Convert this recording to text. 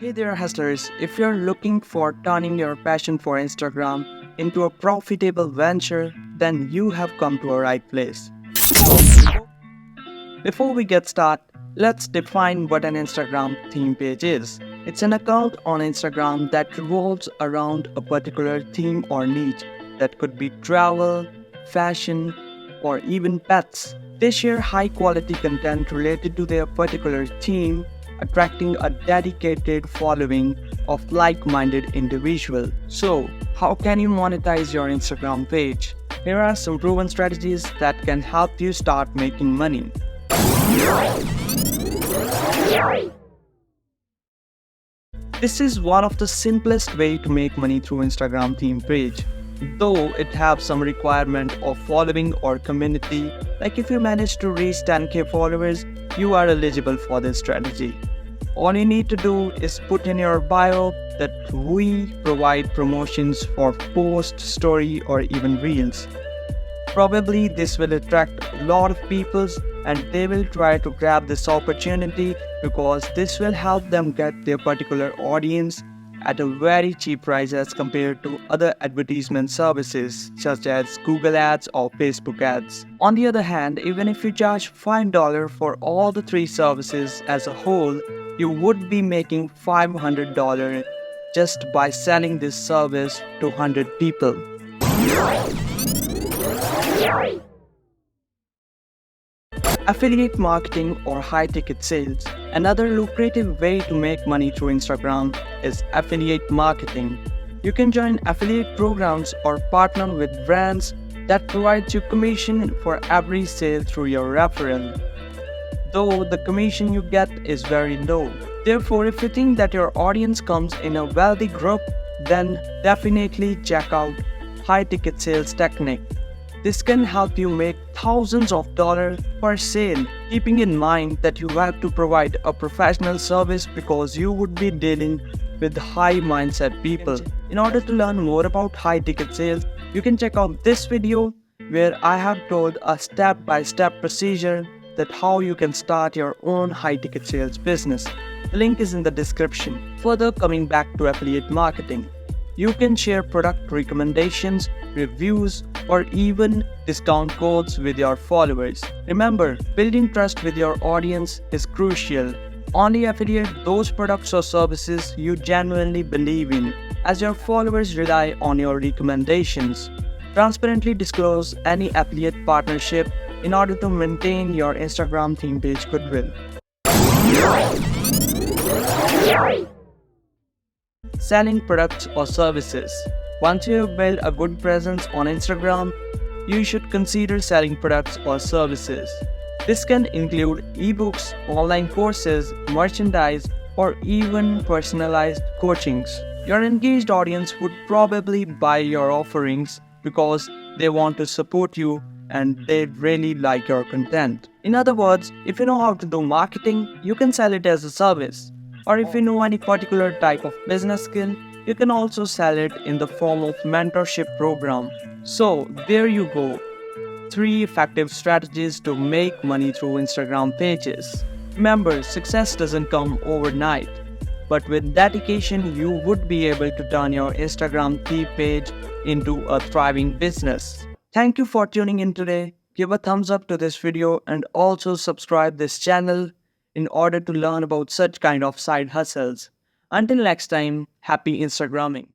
Hey there, hustlers. If you're looking for turning your passion for Instagram into a profitable venture, then you have come to a right place. Before we get started, let's define what an Instagram theme page is. It's an account on Instagram that revolves around a particular theme or niche that could be travel, fashion, or even pets. They share high quality content related to their particular theme, attracting a dedicated following of like minded individuals. So, how can you monetize your Instagram page? Here are some proven strategies that can help you start making money. This is one of the simplest way to make money through Instagram theme page. Though it has some requirement of following or community, like if you manage to reach 10k followers, you are eligible for this strategy. All you need to do is put in your bio that we provide promotions for post, story, or even reels. Probably this will attract a lot of people and they will try to grab this opportunity because this will help them get their particular audience at a very cheap price as compared to other advertisement services such as Google Ads or Facebook Ads. On the other hand, even if you charge $5 for all the three services as a whole, you would be making $500 just by selling this service to 100 people. Affiliate marketing or high ticket sales. Another lucrative way to make money through Instagram is affiliate marketing. You can join affiliate programs or partner with brands that provides you commission for every sale through your referral. Though the commission you get is very low. Therefore, if you think that your audience comes in a wealthy group, then definitely check out high ticket sales technique. This can help you make thousands of dollars per sale, keeping in mind that you have to provide a professional service because you would be dealing with high mindset people. In order to learn more about high ticket sales, you can check out this video where I have told a step-by-step procedure that how you can start your own high ticket sales business. The link is in the description. Further, coming back to affiliate marketing. You can share product recommendations, reviews, or even discount codes with your followers. Remember, building trust with your audience is crucial. Only affiliate those products or services you genuinely believe in, as your followers rely on your recommendations. Transparently disclose any affiliate partnership in order to maintain your Instagram theme page goodwill. Selling products or services. Once you have built a good presence on Instagram, you should consider selling products or services. This can include ebooks, online courses, merchandise, or even personalized coachings. Your engaged audience would probably buy your offerings because they want to support you and they really like your content. In other words, if you know how to do marketing, you can sell it as a service. Or if you know any particular type of business skill, you can also sell it in the form of mentorship program. So there you go. 3 effective strategies to make money through Instagram pages. Remember, success doesn't come overnight, but with dedication, you would be able to turn your Instagram theme page into a thriving business. Thank you for tuning in today. Give a thumbs up to this video and also subscribe this channel in order to learn about such kind of side hustles. Until next time, happy Instagramming.